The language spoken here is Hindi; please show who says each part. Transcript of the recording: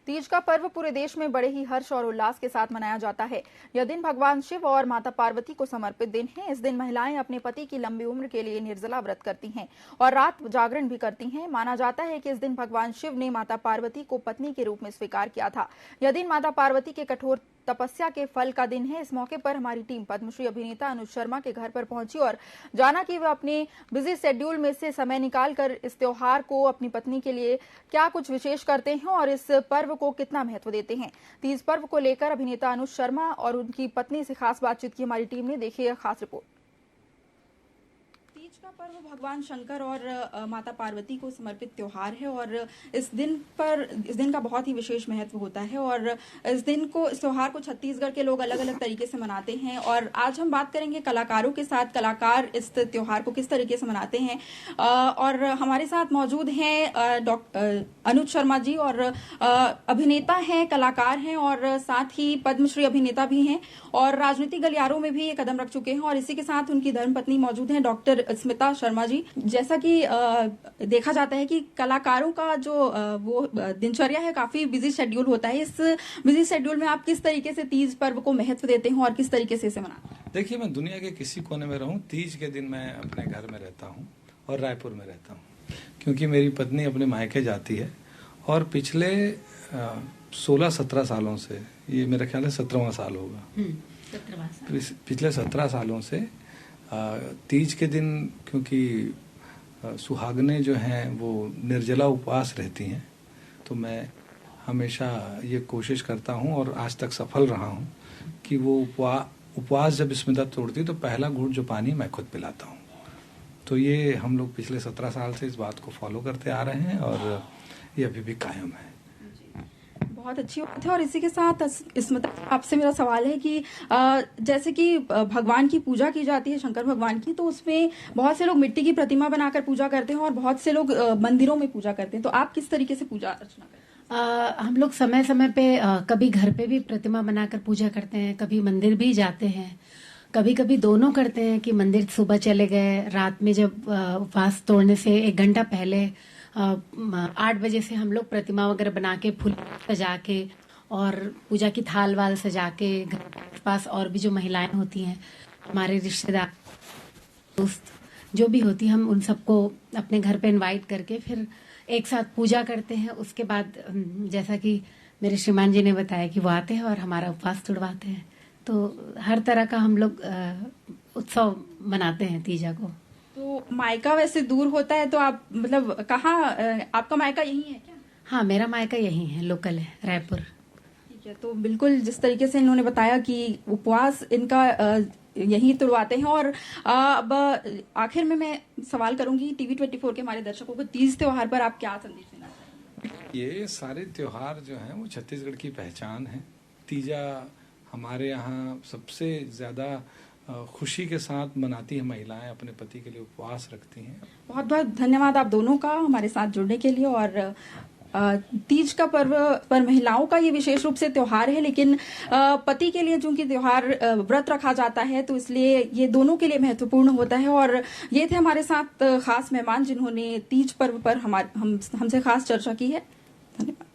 Speaker 1: तीज का पर्व पूरे देश में बड़े ही हर्ष और उल्लास के साथ मनाया जाता है। यह दिन भगवान शिव और माता पार्वती को समर्पित दिन है। इस दिन महिलाएं अपने पति की लंबी उम्र के लिए निर्जला व्रत करती हैं और रात जागरण भी करती हैं। माना जाता है कि इस दिन भगवान शिव ने माता पार्वती को पत्नी के रूप में स्वीकार किया था। यह दिन माता पार्वती के कठोर तपस्या के फल का दिन है। इस मौके पर हमारी टीम पद्मश्री अभिनेता अनुज शर्मा के घर पर पहुंची और जाना कि वह अपने बिजी शेड्यूल में से समय निकालकर इस त्योहार को अपनी पत्नी के लिए क्या कुछ विशेष करते हैं और इस पर्व को कितना महत्व देते हैं। तीज पर्व को लेकर अभिनेता अनुज शर्मा और उनकी पत्नी से खास बातचीत की हमारी टीम ने। देखी है खास रिपोर्ट। तीज का पर्व भगवान शंकर और माता पार्वती को समर्पित त्योहार है और इस दिन का बहुत ही विशेष महत्व होता है और इस त्योहार को छत्तीसगढ़ के लोग अलग अलग तरीके से मनाते हैं। और आज हम बात करेंगे कलाकारों के साथ, कलाकार इस त्योहार को किस तरीके से मनाते हैं। और हमारे साथ मौजूद हैं अनुज शर्मा जी और अभिनेता हैं, कलाकार हैं और साथ ही पद्मश्री अभिनेता भी हैं और राजनीतिक गलियारों में भी ये कदम रख चुके हैं। और इसी के साथ उनकी धर्मपत्नी मौजूद हैं, डॉक्टर स्मिता शर्मा जी। जैसा कि देखा जाता है कि कलाकारों का जो वो दिनचर्या है काफी बिजी शेड्यूल होता है। इस बिजी शेड्यूल में आप किस तरीके से तीज पर्व को महत्व देते हैं और किस तरीके से इसे मनाते हैं?
Speaker 2: देखिए, मैं दुनिया के किसी कोने में रहूं, तीज के दिन मैं अपने घर में रहता हूं और रायपुर में रहता हूं, क्योंकि मेरी पत्नी अपने मायके जाती है और पिछले 16-17 सालों से, ये मेरा ख्याल है 17वां साल होगा, पिछले 17 सालों से तीज के दिन, क्योंकि सुहागने जो हैं वो निर्जला उपवास रहती हैं, तो मैं हमेशा ये कोशिश करता हूँ और आज तक सफल रहा हूँ कि वो उपवास जब स्मिता तोड़ती तो पहला घूंट जो पानी मैं खुद पिलाता हूँ। तो ये हम लोग पिछले 17 साल से इस बात को फॉलो करते आ रहे हैं और ये अभी भी कायम है।
Speaker 1: बहुत अच्छी बात है। और इसी के साथ स्मिता, आपसे मेरा सवाल है कि जैसे कि भगवान की पूजा की जाती है, शंकर भगवान की, तो उसमें बहुत से लोग मिट्टी की प्रतिमा बनाकर पूजा करते हैं और बहुत से लोग मंदिरों में पूजा करते हैं। तो आप किस तरीके से पूजा अर्चना करते हैं?
Speaker 3: हम लोग समय समय पे कभी घर पे भी प्रतिमा बनाकर पूजा करते हैं, कभी मंदिर भी जाते हैं, कभी कभी दोनों करते हैं कि मंदिर सुबह चले गए, रात में जब उपवास तोड़ने से 1 घंटा पहले 8 बजे से हम लोग प्रतिमा वगैरह बना के, फूल सजा के और पूजा की थाल वाल सजा के, घर के पास और भी जो महिलाएं होती हैं, हमारे रिश्तेदार, दोस्त जो भी होती हैं, हम उन सबको अपने घर पे इनवाइट करके फिर एक साथ पूजा करते हैं। उसके बाद जैसा कि मेरे श्रीमान जी ने बताया कि वो आते हैं और हमारा उपवास तुड़वाते हैं। तो हर तरह का हम लोग उत्सव मनाते हैं तीजा को।
Speaker 1: तो मायका वैसे दूर होता है, तो आप मतलब कहाँ, आपका मायका यही है क्या?
Speaker 3: हाँ, मेरा मायका यही है, लोकल है, रायपुर।
Speaker 1: ठीक है। तो बिल्कुल जिस तरीके से इन्होंने बताया कि उपवास इनका यही तुड़वाते हैं। और अब आखिर में मैं सवाल करूंगी टीवी 24 के हमारे दर्शकों को, तीज त्योहार पर आप क्या संदेश देना चाहेंगे?
Speaker 2: ये सारे त्योहार जो हैं वो छत्तीसगढ़ की पहचान है। तीजा हमारे यहाँ सबसे ज्यादा खुशी के साथ मनाती है महिलाएं, अपने पति के लिए उपवास रखती हैं।
Speaker 1: बहुत बहुत धन्यवाद आप दोनों का हमारे साथ जुड़ने के लिए। और तीज का पर्व पर महिलाओं का ये विशेष रूप से त्योहार है, लेकिन पति के लिए चूंकि त्योहार व्रत रखा जाता है तो इसलिए ये दोनों के लिए महत्वपूर्ण होता है। और ये थे हमारे साथ खास मेहमान जिन्होंने तीज पर्व पर हमसे खास चर्चा की है। धन्यवाद।